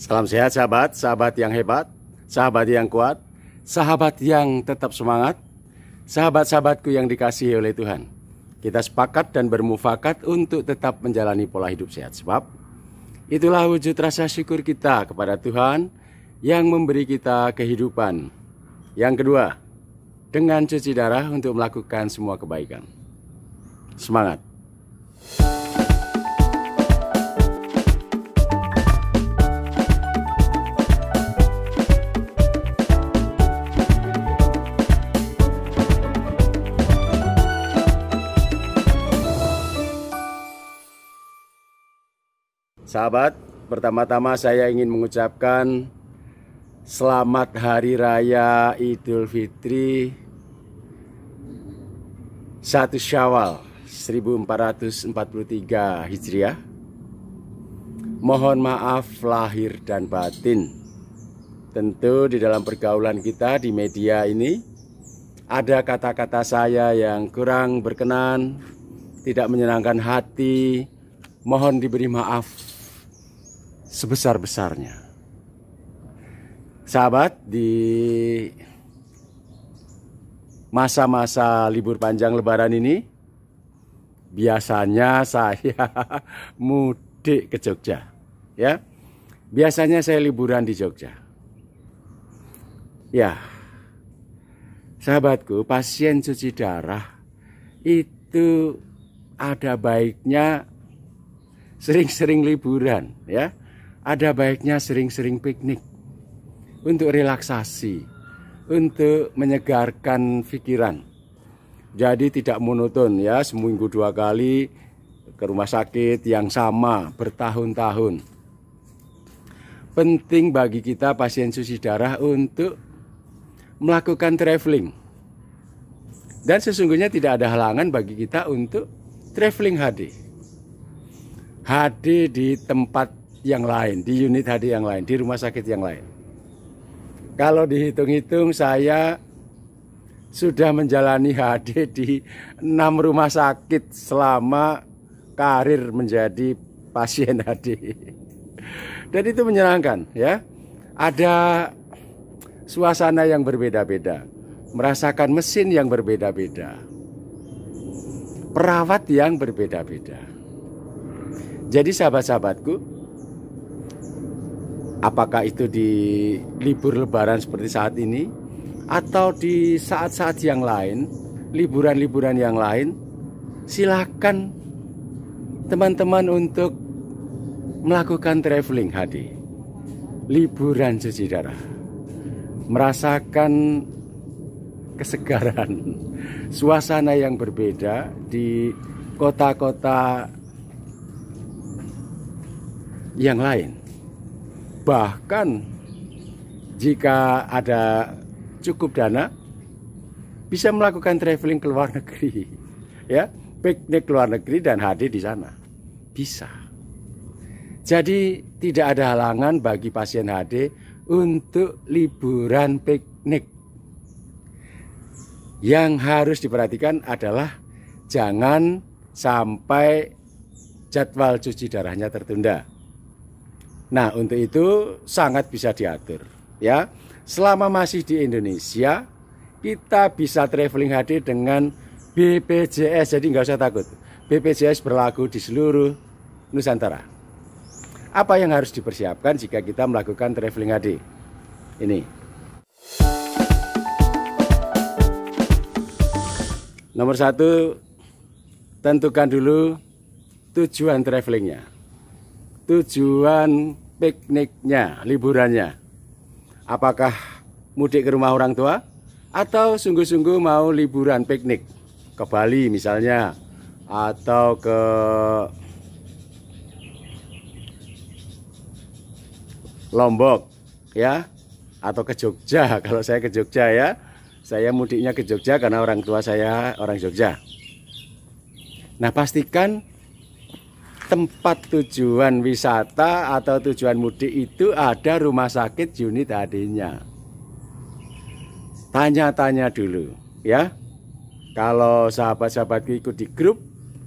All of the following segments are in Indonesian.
Salam sehat sahabat, sahabat yang hebat, sahabat yang kuat, sahabat yang tetap semangat, sahabat-sahabatku yang dikasihi oleh Tuhan. Kita sepakat dan bermufakat untuk tetap menjalani pola hidup sehat. Sebab itulah wujud rasa syukur kita kepada Tuhan yang memberi kita kehidupan. Yang kedua, dengan cuci darah untuk melakukan semua kebaikan. Semangat! Sahabat, pertama-tama saya ingin mengucapkan selamat Hari Raya Idul Fitri 1 Syawal 1443 Hijriah. Mohon maaf lahir dan batin. Tentu di dalam pergaulan kita di media ini ada kata-kata saya yang kurang berkenan, tidak menyenangkan hati. Mohon diberi maaf sebesar-besarnya. Sahabat, di masa-masa libur panjang Lebaran ini biasanya saya mudik ke Jogja, ya. Biasanya saya liburan di Jogja. Ya, sahabatku, pasien cuci darah itu ada baiknya sering-sering liburan, ya. Ada baiknya sering-sering piknik untuk relaksasi, untuk menyegarkan pikiran. Jadi tidak monoton, ya, seminggu 2 kali ke rumah sakit yang sama bertahun-tahun. Penting bagi kita pasien cuci darah untuk melakukan traveling. Dan sesungguhnya tidak ada halangan bagi kita untuk traveling HD. HD di tempat yang lain, di unit HD yang lain, di rumah sakit yang lain. Kalau dihitung-hitung saya sudah menjalani HD di 6 rumah sakit selama karir menjadi pasien HD. Dan itu menyenangkan, ya. Ada suasana yang berbeda-beda, merasakan mesin yang berbeda-beda, perawat yang berbeda-beda. Jadi sahabat-sahabatku, apakah itu di libur Lebaran seperti saat ini, atau di saat-saat yang lain, liburan-liburan yang lain, silakan teman-teman untuk melakukan traveling HD, liburan cuci darah, merasakan kesegaran, suasana yang berbeda di kota-kota yang lain. Bahkan jika ada cukup dana, bisa melakukan traveling ke luar negeri, ya, piknik ke luar negeri dan HD di sana, bisa. Jadi tidak ada halangan bagi pasien HD untuk liburan piknik. Yang harus diperhatikan adalah jangan sampai jadwal cuci darahnya tertunda. Nah, untuk itu sangat bisa diatur, ya. Selama masih di Indonesia, kita bisa traveling HD dengan BPJS, jadi nggak usah takut. BPJS berlaku di seluruh Nusantara. Apa yang harus dipersiapkan jika kita melakukan traveling HD? Ini. Nomor 1, tentukan dulu tujuan travelingnya, tujuan pikniknya, liburannya. Apakah mudik ke rumah orang tua atau sungguh-sungguh mau liburan piknik ke Bali misalnya, atau ke Lombok, ya, atau ke Jogja. Kalau saya ke Jogja, ya, saya mudiknya ke Jogja karena orang tua saya orang Jogja. Nah, pastikan tempat tujuan wisata atau tujuan mudik itu ada rumah sakit unit HD-nya. Tanya-tanya dulu, ya. Kalau sahabat-sahabatku ikut di grup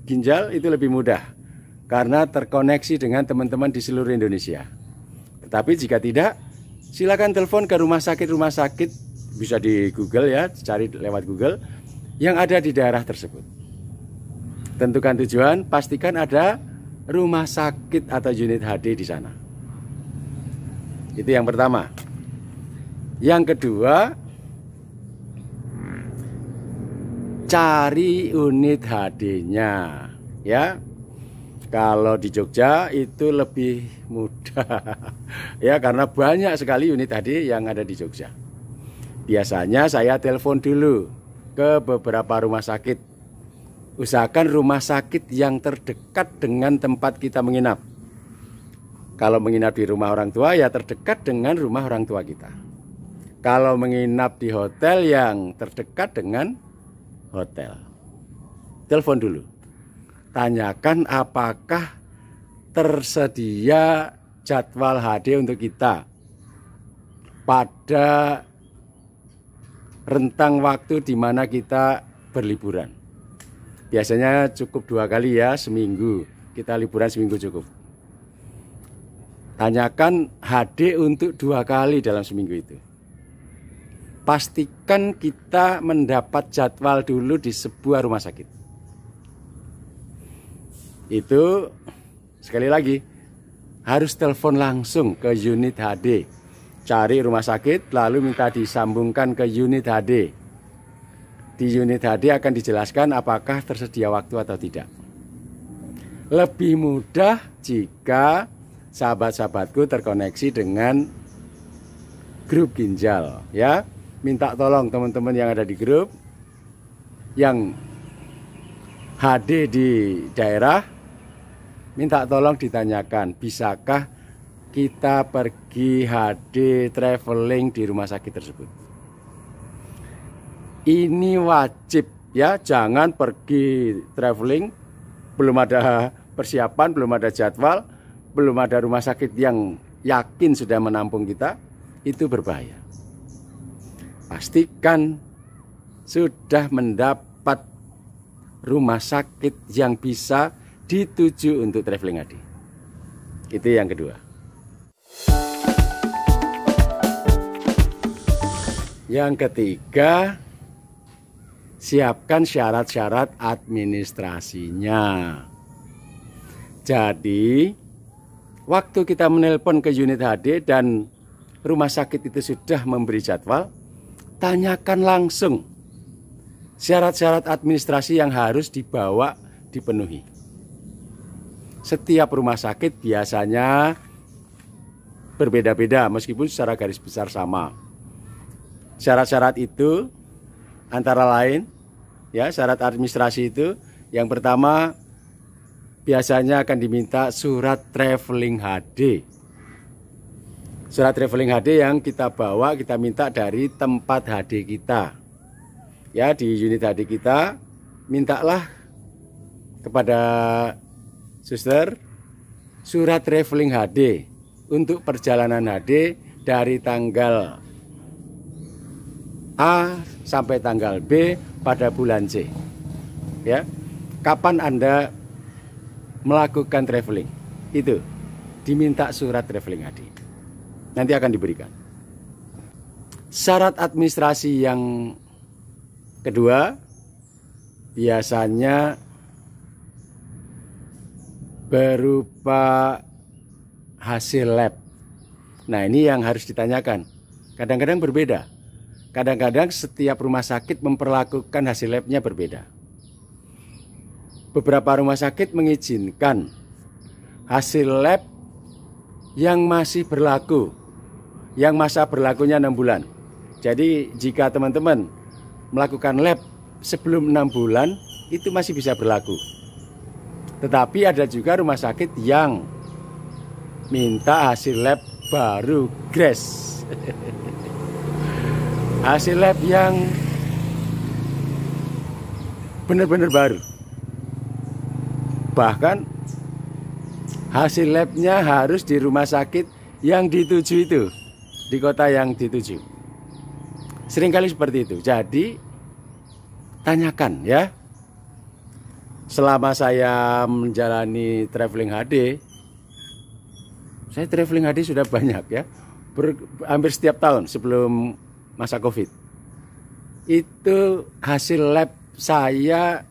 ginjal itu lebih mudah karena terkoneksi dengan teman-teman di seluruh Indonesia. Tetapi jika tidak, silakan telepon ke rumah sakit, bisa di Google ya, cari lewat Google yang ada di daerah tersebut. Tentukan tujuan, pastikan ada rumah sakit atau unit HD di sana. Itu yang pertama. Yang kedua, cari unit HD-nya ya. Kalau di Jogja itu lebih mudah ya, karena banyak sekali unit HD yang ada di Jogja. Biasanya saya telepon dulu ke beberapa rumah sakit. Usahakan rumah sakit yang terdekat dengan tempat kita menginap. Kalau menginap di rumah orang tua ya terdekat dengan rumah orang tua kita. Kalau menginap di hotel yang terdekat dengan hotel. Telepon dulu. Tanyakan apakah tersedia jadwal HD untuk kita pada rentang waktu di mana kita berliburan. Biasanya cukup 2 kali ya, seminggu. Kita liburan seminggu cukup. Tanyakan HD untuk 2 kali dalam seminggu itu. Pastikan kita mendapat jadwal dulu di sebuah rumah sakit. Itu sekali lagi harus telepon langsung ke unit HD. Cari rumah sakit lalu minta disambungkan ke unit HD. Di unit HD akan dijelaskan apakah tersedia waktu atau tidak. Lebih mudah jika sahabat-sahabatku terkoneksi dengan grup ginjal ya. Minta tolong teman-teman yang ada di grup yang HD di daerah, minta tolong ditanyakan, bisakah kita pergi HD traveling di rumah sakit tersebut. Ini wajib ya, jangan pergi traveling belum ada persiapan, belum ada jadwal, belum ada rumah sakit yang yakin sudah menampung kita, itu berbahaya. Pastikan sudah mendapat rumah sakit yang bisa dituju untuk traveling HD. Itu yang kedua. Yang ketiga, siapkan syarat-syarat administrasinya. Jadi, waktu kita menelpon ke unit HD dan rumah sakit itu sudah memberi jadwal, tanyakan langsung syarat-syarat administrasi yang harus dipenuhi. Setiap rumah sakit biasanya berbeda-beda meskipun secara garis besar sama. Syarat-syarat itu antara lain ya, syarat administrasi itu yang pertama biasanya akan diminta surat traveling HD. Surat traveling HD yang kita bawa, kita minta dari tempat HD kita. Ya, di unit HD kita, mintalah kepada suster surat traveling HD untuk perjalanan HD dari tanggal A sampai tanggal B pada bulan C. Ya, kapan Anda melakukan traveling? Itu diminta surat traveling HD. Nanti akan diberikan. Syarat administrasi yang kedua biasanya berupa hasil lab. Nah, ini yang harus ditanyakan. Kadang-kadang berbeda. Kadang-kadang setiap rumah sakit memperlakukan hasil labnya berbeda. Beberapa rumah sakit mengizinkan hasil lab yang masih berlaku, yang masa berlakunya 6 bulan. Jadi jika teman-teman melakukan lab sebelum 6 bulan, itu masih bisa berlaku. Tetapi ada juga rumah sakit yang minta hasil lab baru grass. Hasil lab yang benar-benar baru. Bahkan hasil labnya harus di rumah sakit yang dituju itu, di kota yang dituju. Seringkali seperti itu. Jadi tanyakan ya. Selama saya menjalani traveling HD, Saya traveling HD sudah banyak ya, hampir setiap tahun sebelum masa COVID. Itu hasil lab saya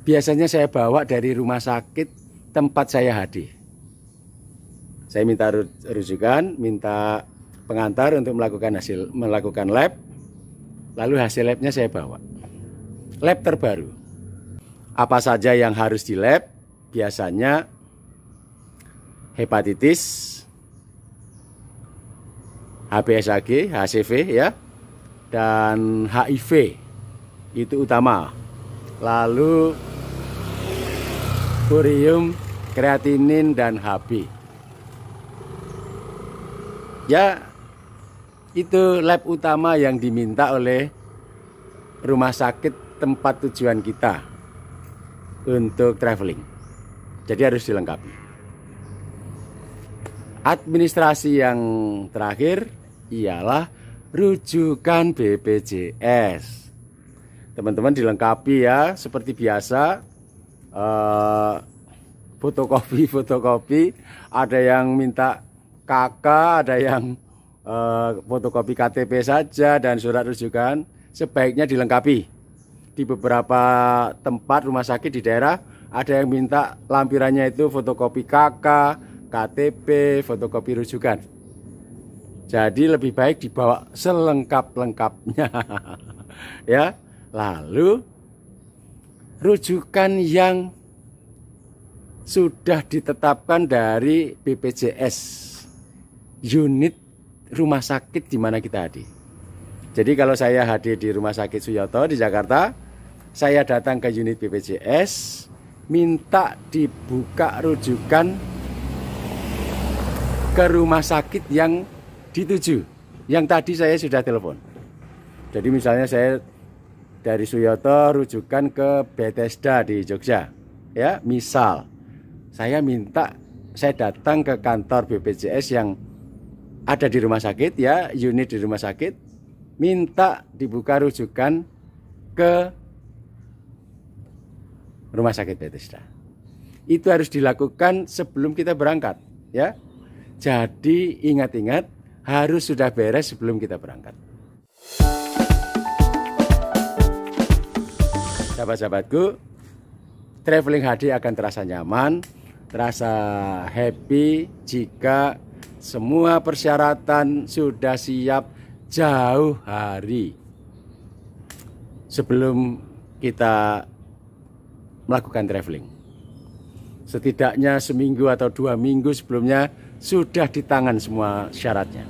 biasanya saya bawa dari rumah sakit tempat saya HD. Saya minta rujukan, minta pengantar untuk melakukan lab, lalu hasil labnya saya bawa. Lab terbaru. Apa saja yang harus di lab? Biasanya hepatitis, HBsAg, HCV ya, dan HIV itu utama. Lalu urium, kreatinin, dan HB. Ya, itu lab utama yang diminta oleh rumah sakit tempat tujuan kita untuk traveling. Jadi harus dilengkapi. Administrasi yang terakhir ialah rujukan BPJS. Teman-teman dilengkapi ya, seperti biasa. Fotokopi, ada yang minta KK, ada yang fotokopi KTP saja dan surat rujukan. Sebaiknya dilengkapi. Di beberapa tempat rumah sakit di daerah ada yang minta lampirannya itu fotokopi KK, KTP, fotokopi rujukan. Jadi lebih baik dibawa selengkap-lengkapnya. Ya. Lalu rujukan yang sudah ditetapkan dari BPJS unit rumah sakit di mana kita hadir. Jadi kalau saya hadir di Rumah Sakit Suyoto di Jakarta, saya datang ke unit BPJS, minta dibuka rujukan ke rumah sakit yang dituju. Yang tadi saya sudah telepon. Jadi misalnya saya dari Suyoto rujukan ke Bethesda di Jogja. Ya, misal saya datang ke kantor BPJS yang ada di rumah sakit ya, unit di rumah sakit, minta dibuka rujukan ke rumah sakit Bethesda. Itu harus dilakukan sebelum kita berangkat ya. Jadi ingat-ingat harus sudah beres sebelum kita berangkat. Sahabat-sahabatku, traveling HD akan terasa nyaman, terasa happy jika semua persyaratan sudah siap jauh hari sebelum kita melakukan traveling. Setidaknya seminggu atau 2 minggu sebelumnya sudah di tangan semua syaratnya.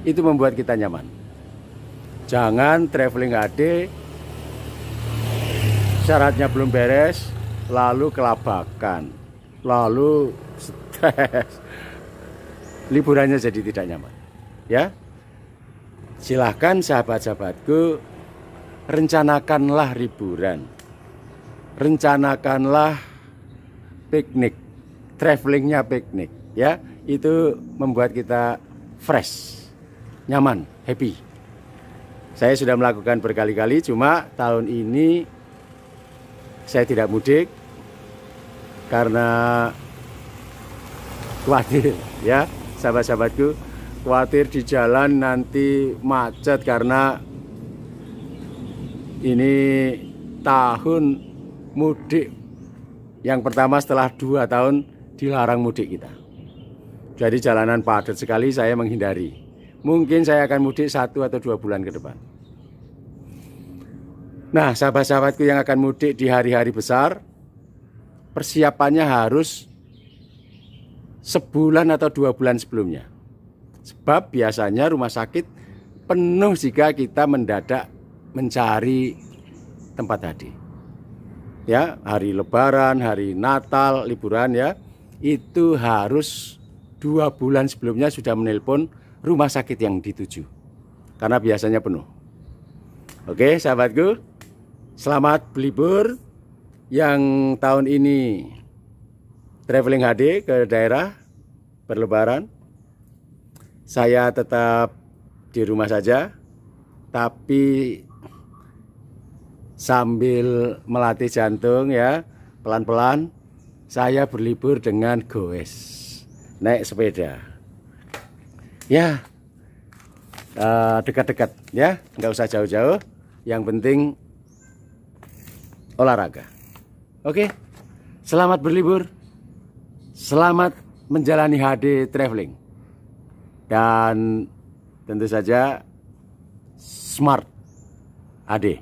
Itu membuat kita nyaman. Jangan traveling HD syaratnya belum beres, lalu kelabakan, lalu stres, liburannya jadi tidak nyaman. Ya, silahkan sahabat-sahabatku, rencanakanlah liburan, rencanakanlah piknik, travelingnya piknik. Ya, itu membuat kita fresh, nyaman, happy. Saya sudah melakukan berkali-kali, cuma tahun ini saya tidak mudik karena khawatir ya sahabat-sahabatku, khawatir di jalan nanti macet karena ini tahun mudik yang pertama setelah 2 tahun dilarang mudik kita. Jadi jalanan padat sekali, saya menghindari. Mungkin saya akan mudik 1 atau 2 bulan ke depan. Nah, sahabat-sahabatku yang akan mudik di hari-hari besar, persiapannya harus sebulan atau 2 bulan sebelumnya. Sebab biasanya rumah sakit penuh jika kita mendadak mencari tempat hadir. Ya, hari Lebaran, hari Natal, liburan ya, itu harus 2 bulan sebelumnya sudah menelpon rumah sakit yang dituju. Karena biasanya penuh. Oke, sahabatku, selamat berlibur yang tahun ini traveling HD ke daerah berlebaran. Saya tetap di rumah saja, tapi sambil melatih jantung ya, pelan-pelan saya berlibur dengan goes. naik sepeda. Ya, dekat-dekat ya, nggak usah jauh-jauh. Yang penting olahraga. Oke, selamat berlibur, selamat menjalani HD traveling, dan tentu saja smart HD.